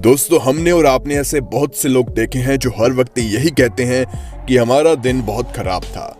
दोस्तों, हमने और आपने ऐसे बहुत से लोग देखे हैं जो हर वक्त यही कहते हैं कि हमारा दिन बहुत खराब था।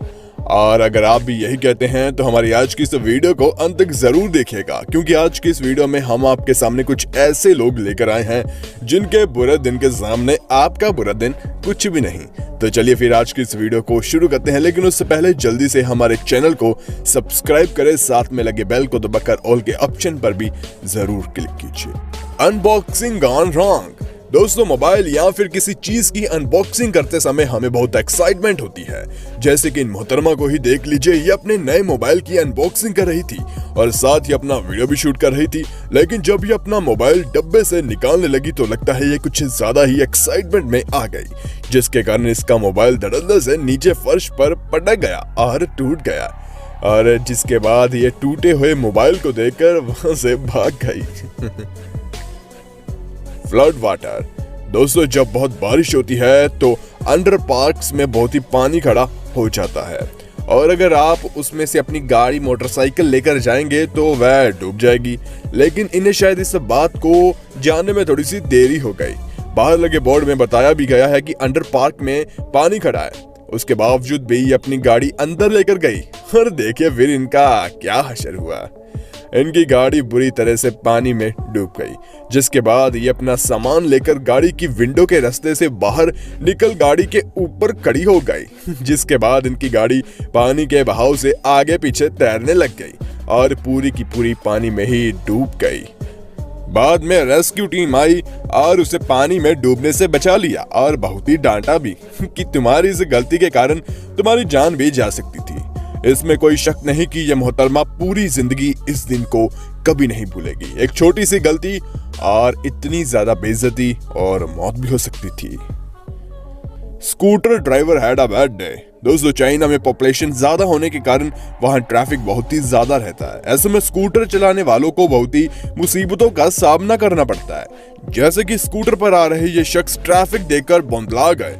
और अगर आप भी यही कहते हैं तो हमारी आज की इस वीडियो को अंत तक जरूर देखिएगा, क्योंकि आज की इस वीडियो में हम आपके सामने कुछ ऐसे लोग लेकर आए हैं जिनके बुरे दिन के सामने आपका बुरा दिन कुछ भी नहीं। तो चलिए फिर आज की इस वीडियो को शुरू करते हैं, लेकिन उससे पहले जल्दी से हमारे चैनल को सब्सक्राइब करें, साथ में लगे बेल को दबाकर ऑल के ऑप्शन पर भी जरूर क्लिक कीजिए। Unboxing gone wrong. दोस्तों, मोबाइल या फिर किसी चीज की अनबॉक्सिंग करते समय हमें बहुत एक्साइटमेंट होती है। जैसे कि इन मोहतरमा को ही देख लीजिए, ये अपने नए मोबाइल की अनबॉक्सिंग कर रही थी और साथ ही अपना वीडियो भी शूट कर रही थी। लेकिन जब ये अपना मोबाइल डब्बे से निकालने लगी तो लगता है ये कुछ ज्यादा ही एक्साइटमेंट में आ गई, जिसके कारण इसका मोबाइल धड़ल्ले से नीचे फर्श पर पटक गया और टूट गया। और जिसके बाद ये टूटे हुए मोबाइल को देखकर वहां से भाग गई। Flood water. दोस्तों, जब बहुत बारिश होती है तो अंडर पार्क्स में बहुत ही पानी खड़ा हो जाता है, और अगर आप उसमें से अपनी गाड़ी मोटरसाइकिल लेकर जाएंगे तो वह डूब जाएगी। लेकिन इन्हें शायद इस बात को जानने में थोड़ी सी देरी हो गई। बाहर लगे बोर्ड में बताया भी गया है कि अंडर पार्क में पानी खड़ा है, उसके बावजूद भी ये अपनी गाड़ी अंदर लेकर गई। और देखिए फिर इनका क्या हशर हुआ। इनकी गाड़ी बुरी तरह से पानी में डूब गई, जिसके बाद ये अपना सामान लेकर गाड़ी की विंडो के रास्ते से बाहर निकल गाड़ी के ऊपर खड़ी हो गई। जिसके बाद इनकी गाड़ी पानी के बहाव से आगे पीछे तैरने लग गई और पूरी की पूरी पानी में ही डूब गई। बाद में रेस्क्यू टीम आई और उसे पानी में डूबने से बचा लिया और बहुत ही डांटा भी कि तुम्हारी इस गलती के कारण तुम्हारी जान भी जा सकती थी। इसमें कोई शक नहीं कि यह मोहतरमा पूरी जिंदगी इस दिन को कभी नहीं भूलेगी। एक छोटी सी गलती और इतनी ज्यादा बेइज्जती और मौत भी हो सकती थी। Scooter driver had a bad day. दोस्तों, चाइना में पॉपुलेशन ज्यादा होने के कारण वहां ट्रैफिक बहुत ही ज्यादा रहता है। ऐसे में स्कूटर चलाने वालों को बहुत ही मुसीबतों का सामना करना पड़ता है। जैसे कि स्कूटर पर आ रहे ये शख्स ट्रैफिक देखकर बौंदला गए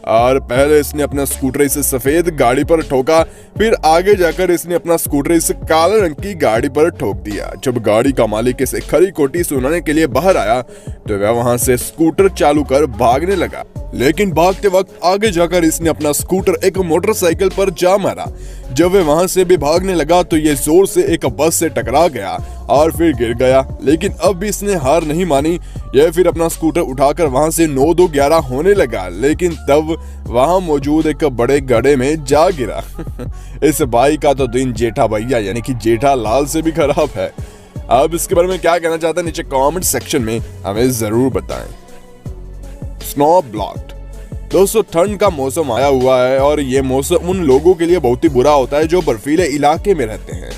और पहले इसने अपना स्कूटर इस सफेद गाड़ी पर ठोका, फिर आगे जाकर इसने अपना स्कूटर इस काले रंग की गाड़ी पर ठोक दिया। जब गाड़ी का मालिक इसे खरी खोटी सुनाने के लिए बाहर आया तो वह वहां से स्कूटर चालू कर भागने लगा, लेकिन भागते वक्त आगे जाकर इसने अपना स्कूटर एक मोटरसाइकिल पर जा मारा। जब वह वहां से भी भागने लगा तो ये जोर से एक बस से टकरा गया और फिर गिर गया। लेकिन अब भी इसने हार नहीं मानी। यह फिर अपना स्कूटर उठाकर वहां से 9-2-11 होने लगा, लेकिन तब वहां मौजूद एक बड़े गड्ढे में जा गिरा। इस भाई का तो दिन जेठा भैया यानी कि जेठा लाल से भी खराब है। अब इसके बारे में क्या कहना चाहते हैं नीचे कमेंट सेक्शन में हमें जरूर बताएं। Snow blocked. दोस्तों, ठंड का मौसम आया हुआ है और ये मौसम उन लोगों के लिए बहुत ही बुरा होता है जो बर्फीले इलाके में रहते हैं।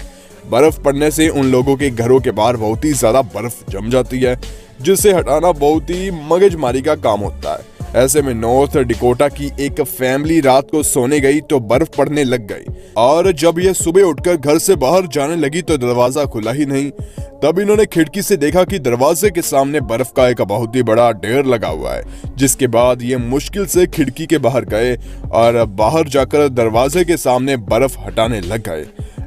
बर्फ पड़ने से उन लोगों के घरों के बाहर बहुत ही ज्यादा बर्फ जम जाती है, जिसे हटाना बहुत ही मगजमारी का काम होता है। ऐसे में नॉर्थ डिकोटा की एक फैमिली रात को सोने गई तो बर्फ पड़ने लग गई, और जब यह सुबह उठकर घर से बाहर जाने लगी तो दरवाजा खुला ही नहीं। तब इन्होंने खिड़की से देखा कि दरवाजे के सामने बर्फ का एक बहुत ही बड़ा ढेर लगा हुआ है। जिसके बाद ये मुश्किल से खिड़की के बाहर गए और बाहर जाकर दरवाजे के सामने बर्फ हटाने लग गए।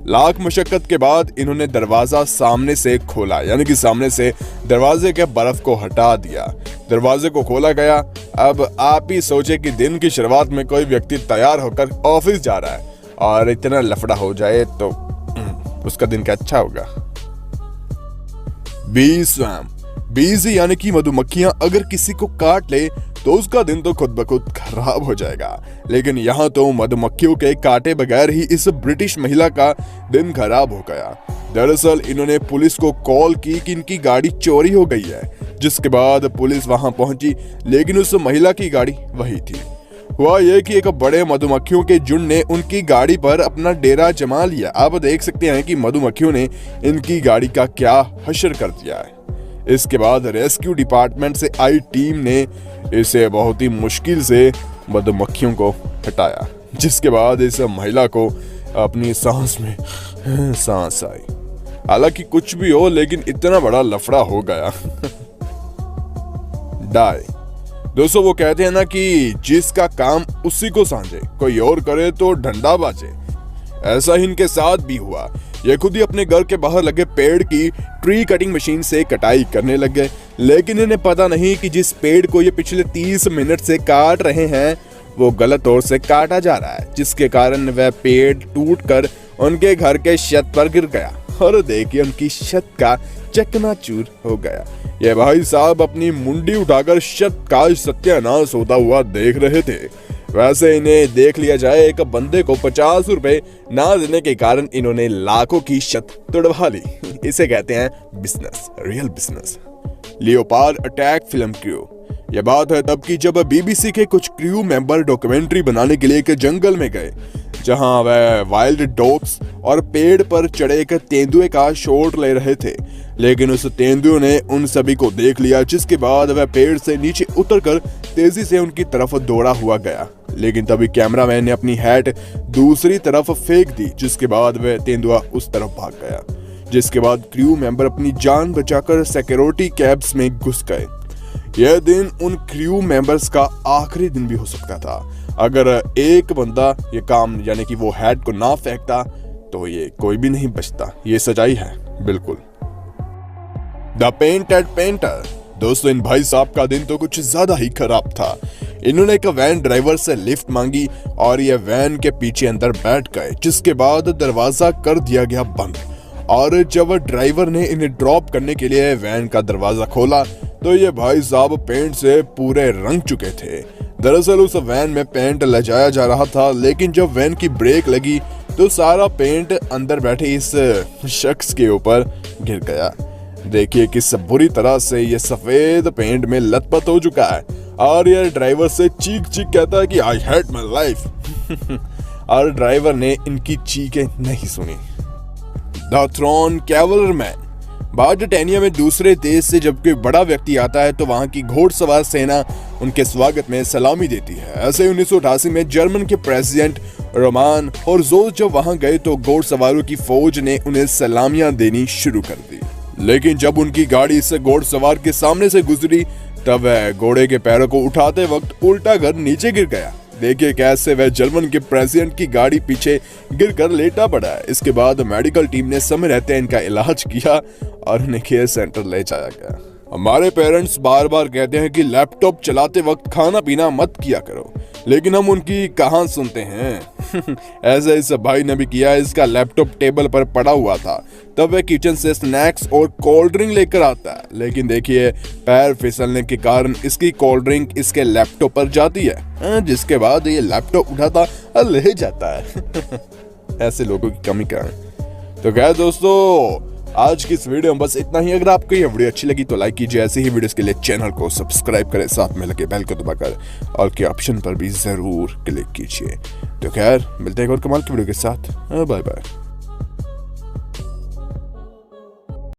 लाख मशक्कत के बाद इन्होंने दरवाजा सामने से खोला, यानी कि सामने से दरवाजे के बर्फ को हटा दिया। दरवाजे को खोला गया। अब आप ही सोचे कि दिन की शुरुआत में कोई व्यक्ति तैयार होकर ऑफिस जा रहा है और इतना लफड़ा हो जाए तो उसका दिन क्या अच्छा होगा। बी स्वैम। बीज यानी कि मधुमक्खियां अगर किसी को काट ले तो उसका दिन तो खुद ब खुद खराब हो जाएगा, लेकिन यहाँ तो मधुमक्खियों के काटे बगैर ही इस ब्रिटिश महिला का दिन खराब हो गया। दरअसल इन्होंने पुलिस को कॉल की कि इनकी गाड़ी चोरी हो गई है, जिसके बाद पुलिस वहां पहुंची, लेकिन उस महिला की गाड़ी वही थी। हुआ यह कि एक बड़े मधुमक्खियों के झुंड ने उनकी गाड़ी पर अपना डेरा जमा लिया। आप देख सकते हैं कि मधुमक्खियों ने इनकी गाड़ी का क्या हशर कर दिया है। इसके बाद रेस्क्यू डिपार्टमेंट से आई टीम ने इसे बहुत ही मुश्किल से मधुमक्खियों को हटाया, जिसके बाद इस महिला को अपनी सांस में सांस आई। हालांकि कुछ भी हो, लेकिन इतना बड़ा लफड़ा हो गया। डाई। दोस्तों, वो कहते हैं ना कि जिसका काम उसी को सांझे, कोई और करे तो डंडा बाजे। ऐसा ही इनके साथ भी हुआ। ये खुद ही अपने घर के बाहर लगे पेड़ की ट्री कटिंग मशीन से कटाई करने लग गए। लेकिन इन्हें पता नहीं कि जिस पेड़ को ये पिछले 30 मिनट से काट रहे हैं वो गलत ओर से काटा जा रहा है, जिसके कारण वह पेड़ टूटकर उनके घर के छत पर गिर गया और देखिए उनकी छत का चकनाचूर हो गया। ये भाई साहब अपनी मुंडी उठाकर छत का सत्यानाश होता हुआ देख रहे थे। वैसे इन्हें देख लिया जाए, एक बंदे को 50 रुपए ना देने के कारण इन्होंने लाखों की छत तोड़वा ली। इसे कहते हैं business, real business. Leopard attack film crew. यह बात है तब की जब बीबीसी के कुछ क्रू मेंबर डॉक्यूमेंट्री बनाने के लिए एक जंगल में गए, जहां वह वाइल्ड डॉग्स और पेड़ पर चढ़े एक तेंदुए का शॉट ले रहे थे। लेकिन उस तेंदुए ने उन सभी को देख लिया, जिसके बाद वह पेड़ से नीचे उतरकर तेजी से उनकी तरफ दौड़ा हुआ गया। लेकिन तभी कैमरामैन ने अपनी हैट दूसरी तरफ फेंक दी, जिसके बाद वह तेंदुआ उस तरफ भाग गया। जिसके बाद क्रू मेंबर अपनी जान बचाकर सिक्योरिटी कैब्स में घुस गए। यह दिन उन क्रू मेंबर्स का आखिरी दिन भी हो सकता था। अगर एक बंदा ये काम यानी कि वो हैट को ना फेंकता तो ये कोई भी नहीं बचता। ये सच्चाई है बिल्कुल। The painted painter. दोस्तों, इन भाई साहब का दिन तो कुछ ज्यादा ही खराब था। इन्होंने एक वैन ड्राइवर से लिफ्ट मांगी और ये वैन के पीछे अंदर बैठ गए, जिसके बाद दरवाजा कर दिया गया बंद। और जब ड्राइवर ने इन्हें ड्रॉप करने के लिए वैन का दरवाजा खोला तो ये भाई साहब पेंट से पूरे रंग चुके थे। दरअसल उस वैन में पेंट लजाया जा रहा था, लेकिन जब वैन की ब्रेक लगी तो सारा पेंट अंदर बैठे इस शख्स के ऊपर गिर गया। देखिए किस बुरी तरह से ये सफेद पेंट में लथपथ हो चुका है और ये ड्राइवर से चीख चीख कहता है कि आई हेट माय लाइफ। और ड्राइवर ने इनकी चीखें नहीं सुनी। The throne कैवलरमैन। बार्टानिया में दूसरे देश से जब कोई बड़ा व्यक्ति आता है तो वहां की घोड़सवार सेना उनके स्वागत में सलामी देती है। ऐसे 1988 में जर्मन के प्रेसिडेंट रोमान हॉर्जोग जब वहां गए तो घोड़सवारों की फौज ने उन्हें सलामियां देनी शुरू कर दी। लेकिन जब उनकी गाड़ी से घोड़सवार के सामने से गुजरी तब वह घोड़े के पैरों को उठाते वक्त उल्टा कर नीचे गिर गया। देखिए कैसे वह जर्मन के प्रेसिडेंट की गाड़ी पीछे गिरकर लेटा पड़ा है। इसके बाद मेडिकल टीम ने समय रहते इनका इलाज किया और उन्हें केयर सेंटर ले जाया गया। हमारे पेरेंट्स बार बार कहते हैं कि लैपटॉप चलाते वक्त खाना पीना मत किया करो, लेकिन हम उनकी कहां सुनते हैं। ऐसा इस भाई ने भी किया। इसका लैपटॉप टेबल पर पड़ा हुआ था, तब वह किचन से स्नैक्स और कोल्ड ड्रिंक लेकर आता है। लेकिन देखिए पैर फिसलने के कारण इसकी कोल्ड ड्रिंक इसके लैपटॉप पर जाती है, जिसके बाद ये लैपटॉप उठाता और ले जाता है। ऐसे लोगों की कमी क्या है। तो क्या दोस्तों, आज की इस वीडियो में बस इतना ही। अगर आपको यह वीडियो अच्छी लगी तो लाइक कीजिए। ऐसे ही वीडियोस के लिए चैनल को सब्सक्राइब करें, साथ में लगे बेल को दबाकर ऑल के ऑप्शन पर भी जरूर क्लिक कीजिए। तो खैर मिलते हैं एक और कमाल की वीडियो के साथ। Bye bye.